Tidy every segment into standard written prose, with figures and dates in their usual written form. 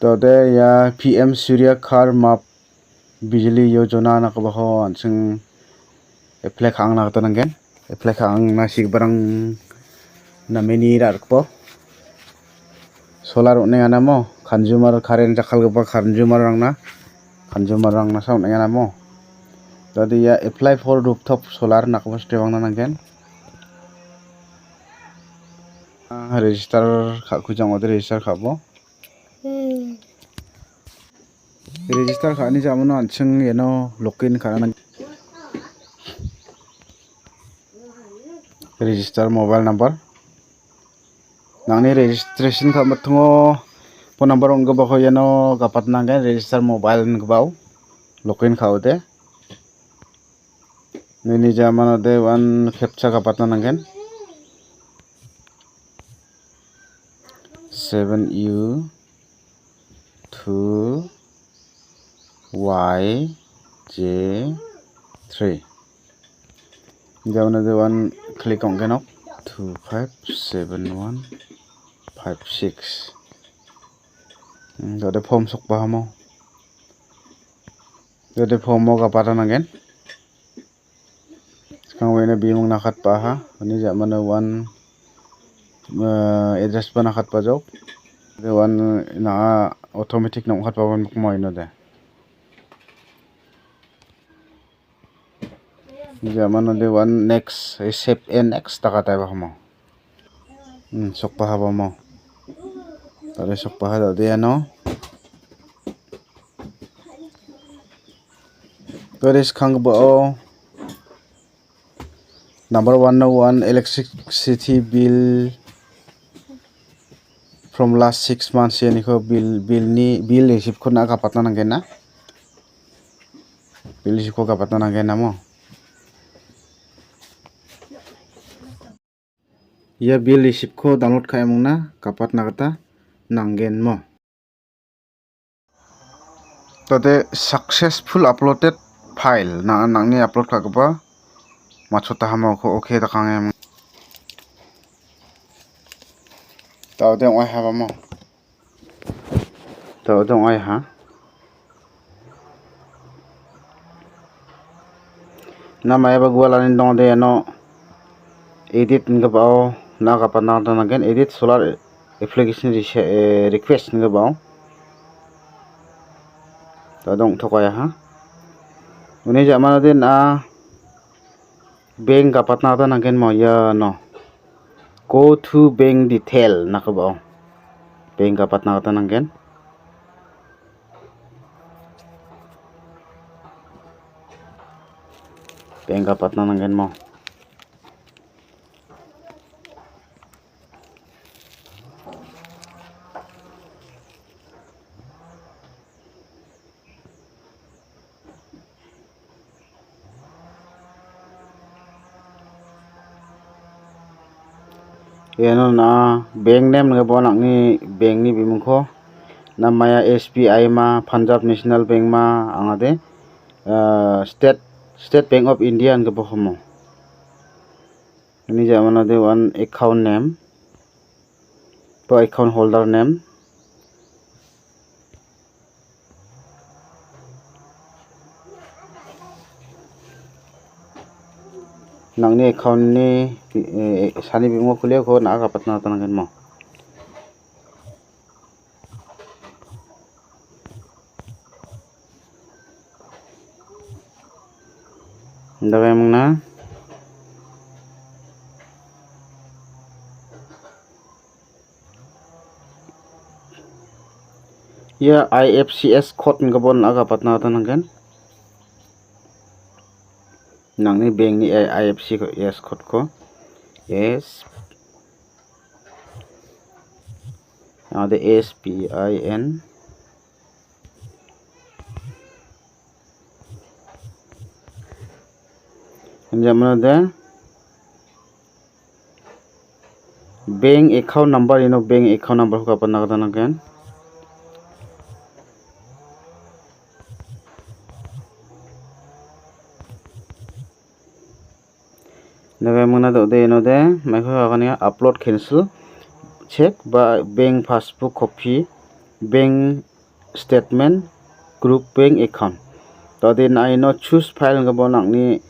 तो दे या PM-SURYA GHAR MUFT BIJLI YOJAना nak bahon sing apply khang nak to nangen apply khang na sig barang na meni rar ko solar ne ana mo consumer current jakal ba consumer rang na sound ne ana mo tadi ya apply for rooftop solar nak ba stewang na nangen register khak ku jang ode register khabo register khani jamono ansing yeno login khana register mobile number nangni registration kha matungo phone number ong ba yeno kapat nangen register mobile ngbaw login khawde nini jamano de one captcha kapat nangen 7U 2 YJ3 jamano de one click on genok 257156 dode form sok ba mo dode form mo kapat nangen kang wena bimong nakat pa ha ani jamano one address pa nakat pa job the one na automatic na nakat pa mo ino de jamano de one next save and next takatay ba mo sok pa ba mo tare sok pa ha de ano Paris khang ba number 101 electricity bill from last 6 months yani ko bill receive ko na kapat na nangen na bill receive ko kapat na nangen na mo ya bill receive ko download kaya mong na kapat na kata nangen mo tade successful uploaded file na nangni upload ka ba machota hamo ko okay ta kangem tao de oi ha ba mo tao de oi ha na mai ba gwala ni dong de no edit nga ba na ka pa na nangen edit solar application request nga ba tao dong thokaya ha uni jamano din bank ka patna ta nangen mo ya no go to bank detail nakaba bank ka patna ta nangen bank ka patna nangen mo yano na bank name nga bo nakni bank ni bimungko namaya SBI ma Punjab National Bank ma angade State Bank of India nga bo homo ini jamano de one account name to account holder name nangni account ni sani bimo khule ko na ka patna tangen mo ndaga mangna ya IFCS code ngabon na ka patna tangen nangni bank ni IFCS code ko yes ada SPIN jamano de bank account number bank account number ko patna ka tangen naga mangna do de no de mai kho kania upload cancel check ba bank passbook copy bank statement grouping account to din ai no choose file ngabo nangni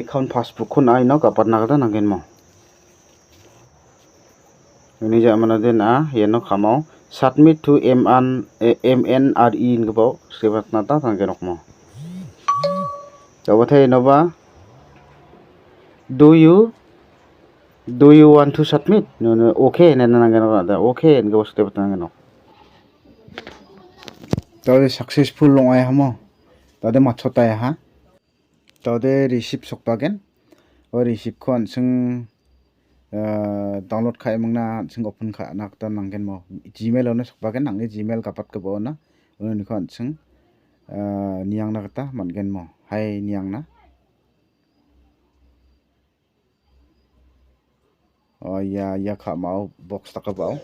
account passbook kun ai no kapat nagda nangin mo ini ja mana din yeno kamau submit to MNRE ngabo sebat nata tanggen mo coba thai nova do you want to submit no okay nena nanggen ada okay ngabo sebat nanggen tade successful longai hamo tade machota ya ha tade receive sokpagen o receive kon sing download khai mangna sing open kha nakta nanggen mo gmail ono sokpagen nangni gmail kapat ke bo na oni kon sing niang na kata mangen mo hai niang na oh ya kha mau box ta ka bau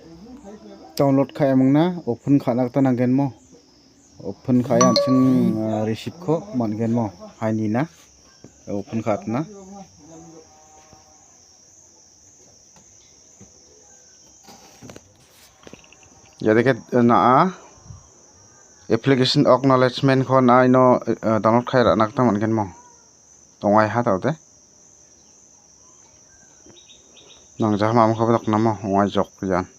download khai mangna open kha nakta nanggen mo open kaya sing receipt ko mangen mo hai ni na open khat na jadi ke na application acknowledgement ko na ino download khai ra nakta mangen mo tongai ha tawte nang jah ma ko dok na mo ngai jok yan